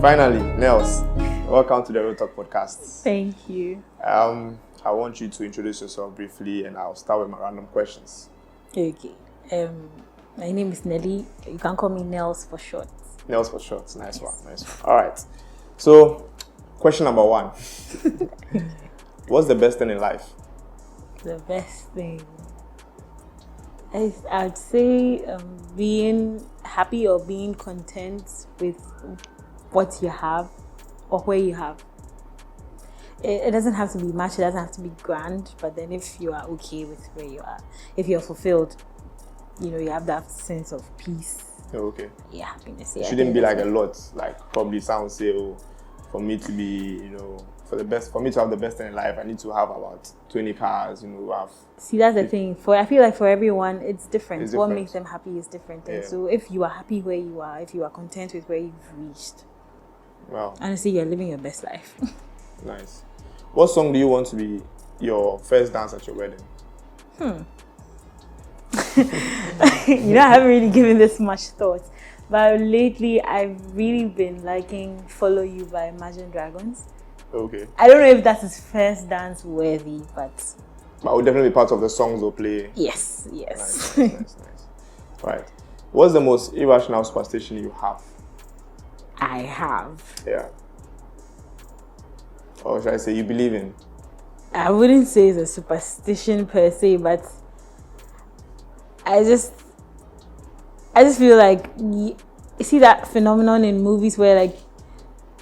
Finally, Nels, welcome to the Real Talk podcast. Thank you. I want you to introduce yourself briefly, and I'll start with my random questions. Okay. My name is Nelly. You can call me Nels for short. Nels for short. Nice one. All right. So, question number 1. What's the best thing in life? The best thing. I'd say being happy or being content with what you have or where you have. It doesn't have to be much, it doesn't have to be grand, but then if you are okay with where you are, if you're fulfilled, you have that sense of peace. Oh, okay. Yeah, happiness. It shouldn't be like a lot, like probably some say, for me to be, for me to have the best thing in life, I need to have about 20 cars, See, that's the thing. I feel like for everyone, it's different. What makes them happy is different. And so if you are happy where you are, if you are content with where you've reached, well, honestly, you're living your best life. Nice. What song do you want to be your first dance at your wedding? I haven't really given this much thought. But lately, I've really been liking Follow You by Imagine Dragons. Okay. I don't know if that is first dance worthy, but it would definitely be part of the songs they'll play. Yes. Nice. Right. What's the most irrational superstition you have? I have. Yeah. Or should I say you believe in? I wouldn't say it's a superstition per se, but I just feel like you see that phenomenon in movies where like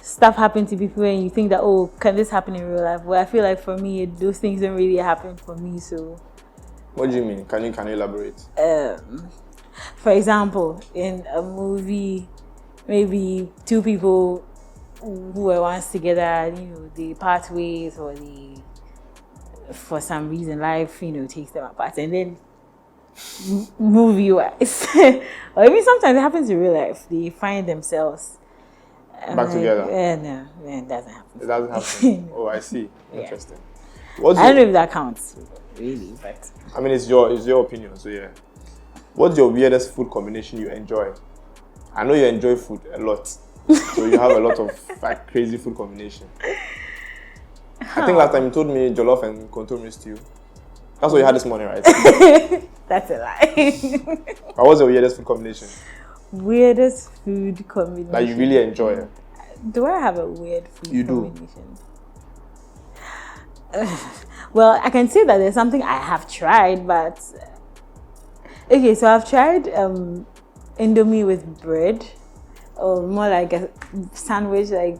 stuff happen to people and you think that, can this happen in real life? Well, I feel like for me, those things don't really happen for me. So, what do you mean? Can you elaborate? For example, in a movie, maybe two people who were once together, they part ways, or for some reason life, takes them apart, and then movie wise, or even sometimes it happens in real life, they find themselves back together. No, it doesn't happen. It doesn't happen. Oh, I see. Yeah. Interesting. I don't know if that counts, really, but I mean, it's your opinion, so yeah. What's your weirdest food combination you enjoy? I know you enjoy food a lot, so you have a lot of like crazy food combination. I think last time you told me jollof and contour stew. That's what you had this morning, right? That's a lie. What was your weirdest food combination? Weirdest food combination that you really enjoy? Do I have a weird food combination? You do. Well, I can say that there's something I have tried, but okay, so I've tried Indomie with bread, or more like a sandwich, like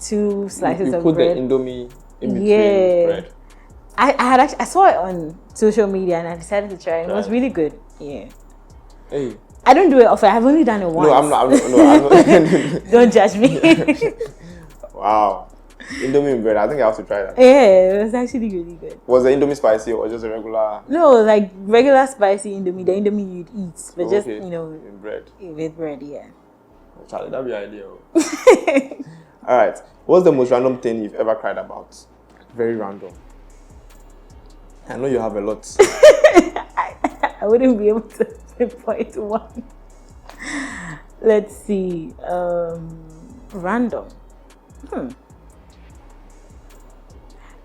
two slices of bread. You put the Indomie in between bread. I saw it on social media and I decided to try it. It was really good. Yeah. Hey. I don't do it often. I've only done it once. No, I'm not. Don't judge me. Wow. Indomie and bread. I think I have to try that. Yeah, it was actually really good. Was the Indomie spicy or just a regular? No, like regular spicy Indomie. The Indomie you'd eat, but just in bread. With bread, yeah. Charlie, that'd be ideal. All right. What's the most random thing you've ever cried about? Very random. I know you have a lot. I wouldn't be able to pinpoint one. Let's see. Random.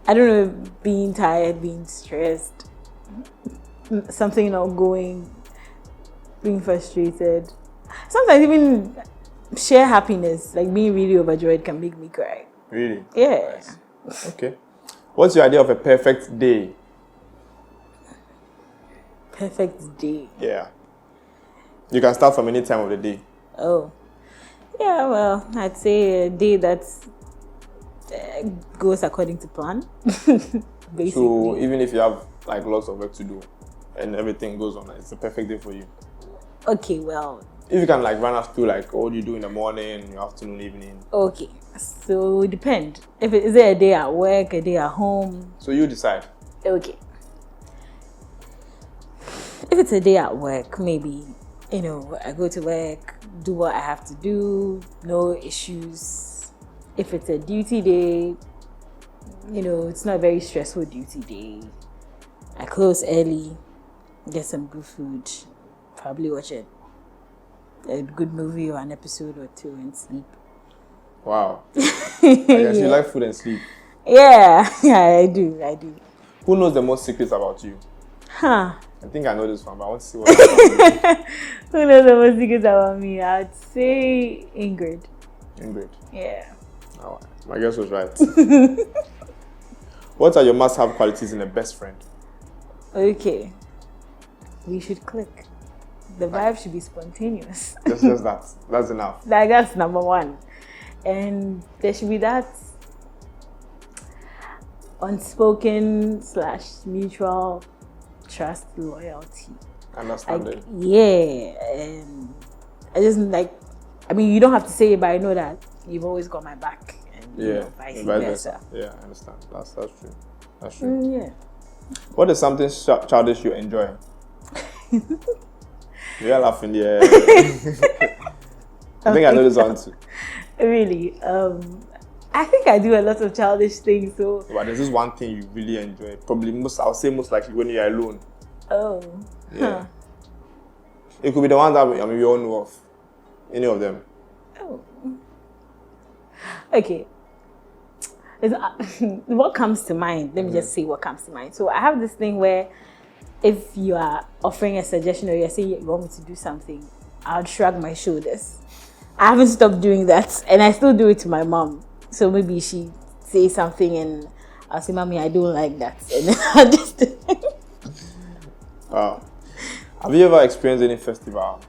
I don't know, being tired, being stressed, something not going, being frustrated. Sometimes even sheer happiness, like being really overjoyed, can make me cry. Really? Yeah. Nice. Okay. What's your idea of a perfect day? Perfect day? Yeah. You can start from any time of the day. Oh. Yeah, well, I'd say a day that goes according to plan. Basically. So even if you have like lots of work to do and everything goes on, it's a perfect day for you. Okay, well, if you can like run us through like what you do in the morning, in the afternoon, evening. Okay, so it depends. Is it a day at work, a day at home? So you decide. Okay. If it's a day at work, maybe, I go to work, do what I have to do, no issues. If it's a duty day, it's not a very stressful duty day. I close early, get some good food, probably watch a a good movie or an episode or two and sleep. Wow. I guess you like food and sleep. Yeah, I do. Who knows the most secrets about you? Huh. I think I know this one, but I want to see what it's about. Who knows the most secrets about me? I'd say Ingrid. Ingrid. Yeah. Oh, my guess was right. What are your must-have qualities in a best friend? Okay. We should click. The vibe should be spontaneous. Just that. That's enough. That's number one. And there should be that unspoken / mutual trust, loyalty. Understanding. And I just you don't have to say it, but I know that you've always got my back. And vice versa. Yeah, I understand. That's true. That's true. Yeah. What is something childish you enjoy? You're laughing, yeah. I think I know this one too. Really? I think I do a lot of childish things. So. But there's this one thing you really enjoy. Probably I'll say most likely when you're alone. Oh. Yeah. Huh. It could be the ones that we all know of. Any of them. Oh. Okay. What comes to mind? Let me just say what comes to mind. So I have this thing where if you are offering a suggestion or you're saying you want me to do something, I'll shrug my shoulders. I haven't stopped doing that, and I still do it to my mom. So maybe she says something and I'll say, "Mommy, I don't like that," and then I'll just. Wow. Have you ever experienced any festival?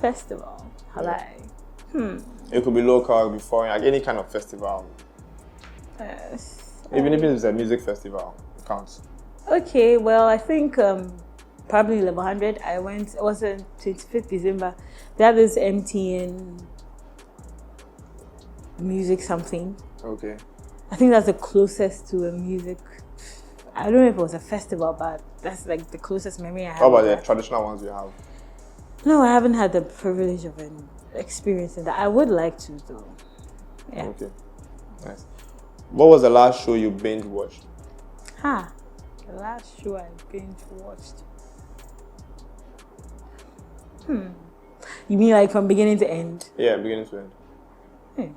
Festival? It could be local, it could be foreign, like any kind of festival. Yes. Even if it's a music festival, it counts. Okay, well, I think probably level 100. I went, it was on 25th December. They had this MTN music something. Okay. I think that's the closest to a music. I don't know if it was a festival, but that's like the closest memory I have. How about the traditional ones you have? No, I haven't had the privilege of an experience in that. I would like to, though. Yeah. Okay. Nice. What was the last show you binge watched? The last show I binge watched. You mean like from beginning to end? Yeah, beginning to end.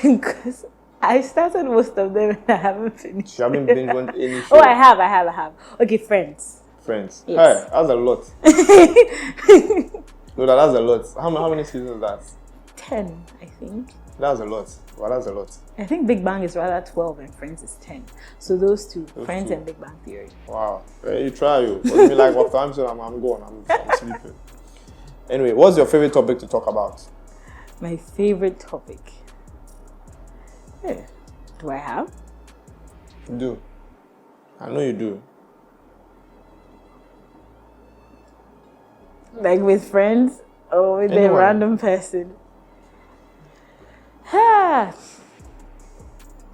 Because I started most of them and I haven't finished. You haven't binge watched any show? Oh, I have. Okay, Friends. Friends. Yes. Hey, that's a lot. No, that's a lot. How many seasons is that? 10, I think. That's a lot. Well, that's a lot. I think Big Bang is rather 12 and Friends is 10. So those two, Friends and Big Bang Theory. Wow. You try you. What do you mean, like after I'm gone. I'm sleeping. Anyway, what's your favorite topic to talk about? My favorite topic. Do I have? You do. I know you do. Like with friends or with a random person?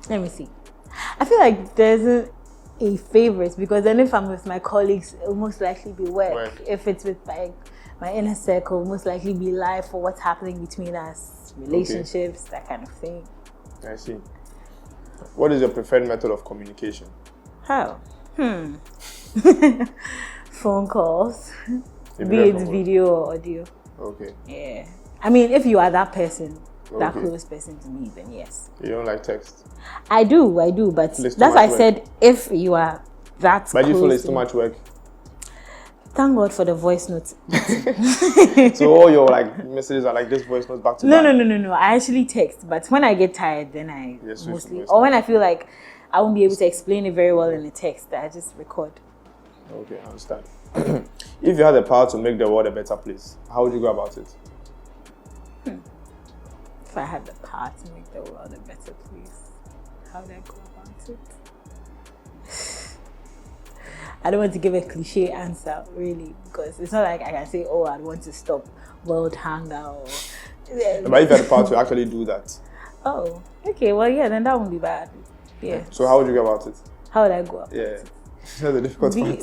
Let me see. I feel like there's a favorite because then if I'm with my colleagues, it'll most likely be work. If it's with my inner circle, it'll most likely be life for what's happening between us, relationships, that kind of thing. I see. What is your preferred method of communication? How? Phone calls. Be it video or audio. Okay. Yeah. I mean, if you are that person, that close person to me, then yes. You don't like text? I do, but that's why I said if you are that close. But you feel it's too much work? Thank God for the voice notes. So all your messages are like this voice notes back to back? No. I actually text, but when I get tired, then I mostly, or when I feel like I won't be able to explain it very well in a text, I just record. Okay, I understand. If you had the power to make the world a better place, how would you go about it? If I had the power to make the world a better place, how would I go about it? I don't want to give a cliche answer, really, because it's not like I can say, oh, I'd want to stop world hunger. But if you had the power to actually do that? Oh, okay, well, yeah, then that won't be bad. Yeah. So how would you go about it? How would I go about it? That's a difficult part.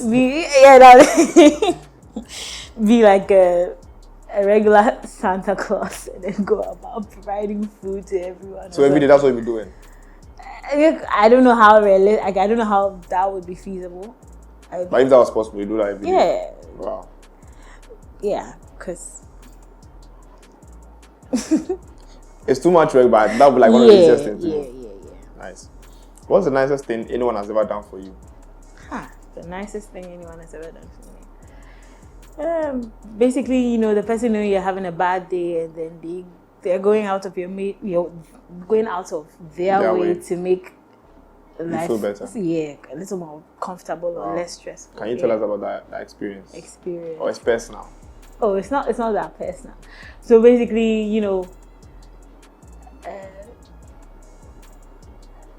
Be like a regular Santa Claus and then go about providing food to everyone. So every day that's what you'll be doing? I don't know how I don't know how that would be feasible. But if that was possible, you do that every day? Yeah. Wow. Yeah, because It's too much work, but that would be like one of the easiest things to do. Yeah. Nice. What's the nicest thing anyone has ever done for you? The nicest thing anyone has ever done for me. Basically, the person knowing you're having a bad day, and then they're going out of going out of their way to make life feel better. A little more comfortable or less stressful. Can you tell us about that experience? Or it's personal? Oh, it's not that personal. So basically,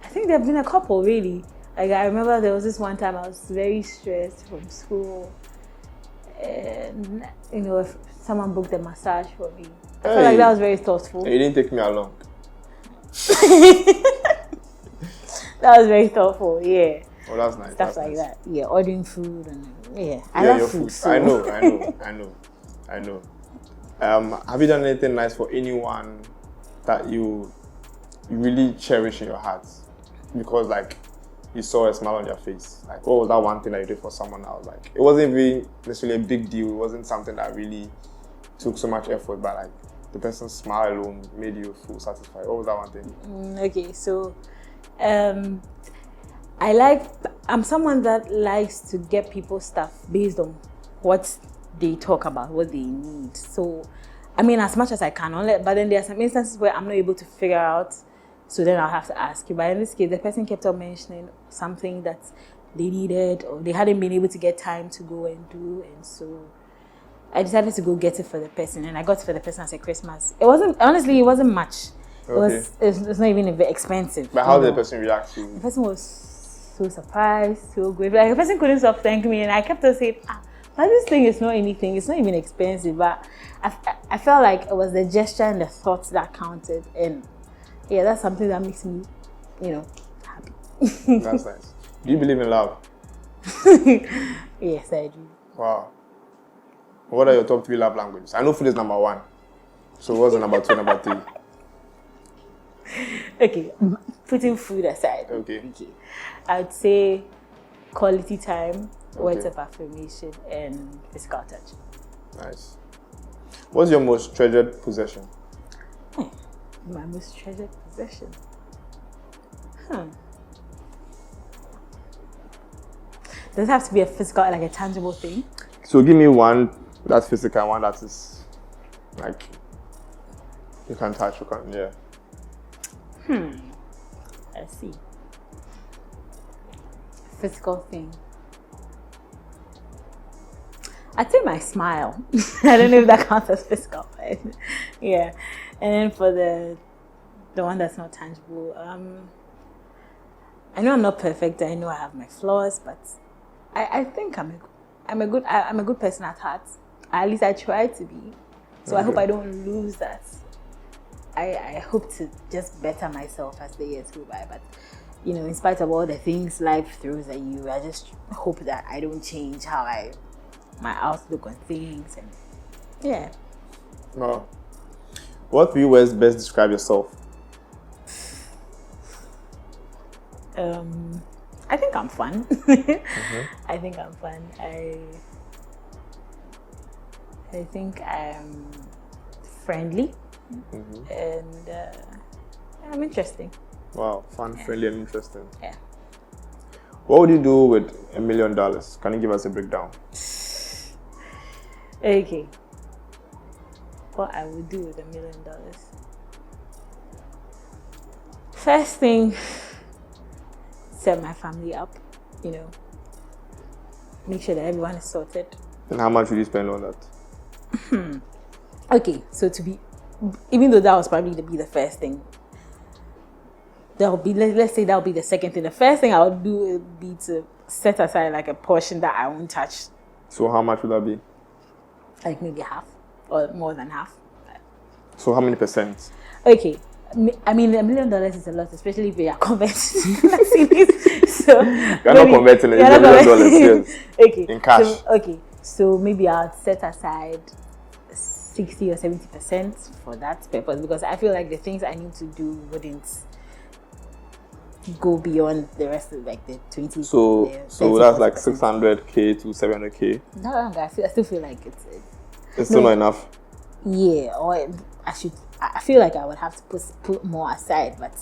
I think there have been a couple really. Like I remember there was this one time I was very stressed from school, and if someone booked a massage for me, I felt like that was very thoughtful. You didn't take me along. That was very thoughtful, yeah. Oh, that's nice. Stuff that's like nice. that. Yeah, ordering food and I love your food. So. I know. Have you done anything nice for anyone that you really cherish in your heart? Because like you saw a smile on their face. Like what was that one thing that you did for someone else? Like it wasn't even necessarily a big deal. It wasn't something that really took so much effort, but like the person's smile alone made you feel satisfied. What was that one thing? Okay, so I'm someone that likes to get people stuff based on what they talk about, what they need. So, I mean, as much as I can, but then there are some instances where I'm not able to figure out, so then I'll have to ask you. But in this case, the person kept on mentioning something that they needed or they hadn't been able to get time to go and do, and so I decided to go get it for the person, and I got it for the person as a Christmas. It wasn't much. Okay. It's not even very expensive. But how did the person react to you? The person was so surprised, so grateful. Like the person couldn't stop thanking me, and I kept on saying, but this thing is not anything. It's not even expensive. But I felt like it was the gesture and the thoughts that counted, and yeah, that's something that makes me, happy. That's nice. Do you believe in love? Yes, I do. Wow. What are your top 3 love languages? I know food is number 1. So what's the number 2, number 3? Okay, putting food aside. Okay. I would say quality time, words of affirmation, and physical touch. Nice. What's your most treasured possession? My most treasured possession? Does it have to be a physical, like a tangible thing? So give me one that's physical, one that is like you can touch, yeah. Let's see. Physical thing. I'd say my smile. I don't know if that counts as physical, but yeah. And then for the one that's not tangible, I know I'm not perfect. I know I have my flaws, but I think I'm a good person at heart. At least I try to be. So I hope I don't lose that. I hope to just better myself as the years go by. But in spite of all the things life throws at you, I just hope that I don't change my outlook on things, and yeah. Wow. What 3 words best describe yourself? I think I'm fun. I think I'm fun. I think I'm friendly, and I'm interesting. Wow, fun, friendly, and interesting. Yeah. What would you do with $1 million? Can you give us a breakdown? Okay. What I would do with $1 million. First thing, set my family up, make sure that everyone is sorted. And how much would you spend on that? Okay, so even though that was probably to be the first thing, let's say that will be the second thing. The first thing I would do would be to set aside like a portion that I won't touch. So how much would that be? Like maybe half or more than half. So how many percent? Okay, I mean $1 million is a lot, especially if you are converting. So you're not converting it, it's $1 million. Yes. Okay. In cash. So maybe I'll set aside 60 or 70% for that purpose, because I feel like the things I need to do wouldn't go beyond the rest of like the 20. So that's like 600k to 700k. No, I still feel like it's still not enough. Yeah, or I should I feel like I would have to put more aside, but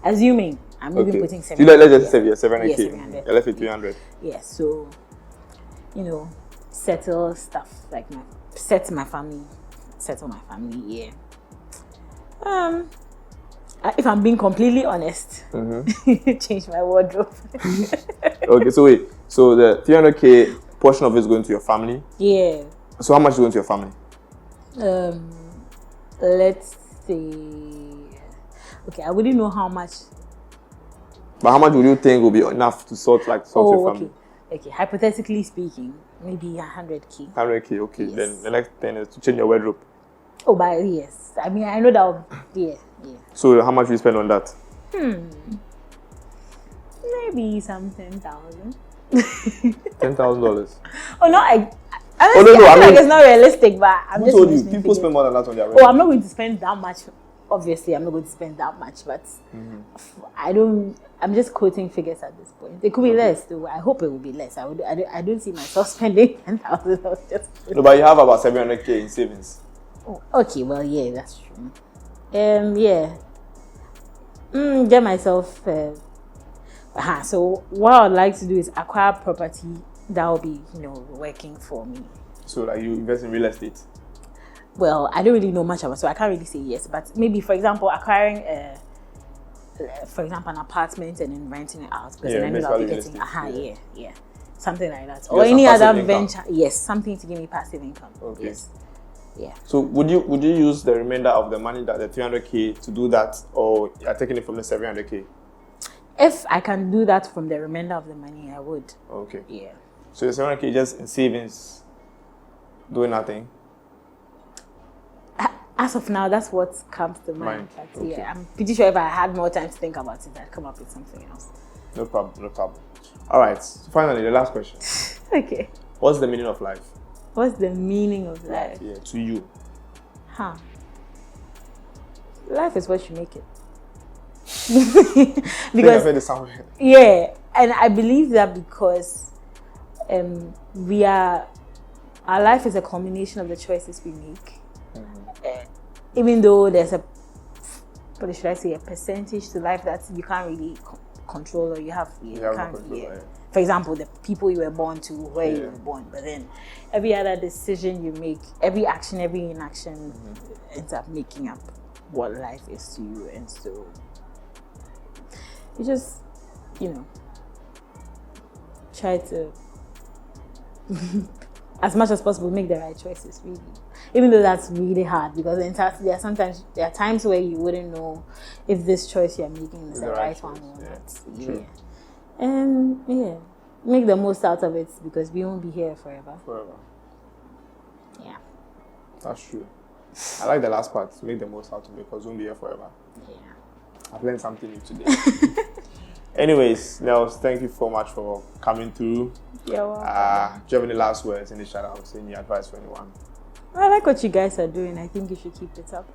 assuming I'm even putting So let's just say 700K. 700. Yeah, let's say 300. Yeah, so settle stuff like settle my family. Yeah. If I'm being completely honest, change my wardrobe. Okay, so wait. So the 300K portion of it is going to your family? Yeah. So how much is going to your family? Let's say, okay, I wouldn't know how much. But how much would you think will be enough to sort your family? Okay, hypothetically speaking, maybe 100K. 100K, okay. Yes. Then the next 10 is to change your wardrobe. Oh, but yes. I mean, I know that. Yeah. So how much will you spend on that? Maybe some 10,000. $10,000. Oh no, I I mean, it's not realistic, but I'm just. Who told you? People spend more than that on their Oh, I'm not going to spend that much. Obviously, I'm not going to spend that much, but I'm just quoting figures at this point. It could be less, though. I hope it will be less. I don't see myself spending 10,000. No, but you have about 700K in savings. Oh, okay, well, yeah, that's true. Yeah. Get myself. So what I'd like to do is acquire property that will be, working for me. So like you invest in real estate? Well, I don't really know much about, so I can't really say yes. But maybe, for example, acquiring, an apartment and then renting it out, because then I know I'll be getting, yeah, something like that, or any other venture. Yes, something to give me passive income. Okay. Yes. Yeah. So would you use the remainder of the money, that the 300K, to do that, or you're taking it from the 700K? If I can do that from the remainder of the money, I would. Okay. Yeah. So the 700K just in savings, doing nothing? As of now, that's what comes to mind. But okay. Yeah, I'm pretty sure if I had more time to think about it, I'd come up with something else. No problem. All right. So finally, the last question. Okay. What's the meaning of life? What's the meaning of life? Yeah, to you. Life is what you make it. Because I've heard it somewhere. Yeah, and I believe that because our life is a combination of the choices we make. Even though there's a percentage to life that you can't really control, or you can't. For example, the people you were born to, where you were born, but then every other decision you make, every action, every inaction ends up making up what life is to you. And so you just, try to as much as possible make the right choices, really. Even though that's really hard, because there are times where you wouldn't know if this choice you're making is the right one or not. True. And make the most out of it, because we won't be here forever. Yeah. That's true. I like the last part, make the most out of it, because we won't be here forever. Yeah. I've learned something new today. Anyways, Nels, thank you so much for coming through. You're welcome. Do you have any last words, any shout outs, any advice for anyone? I like what you guys are doing. I think you should keep it up.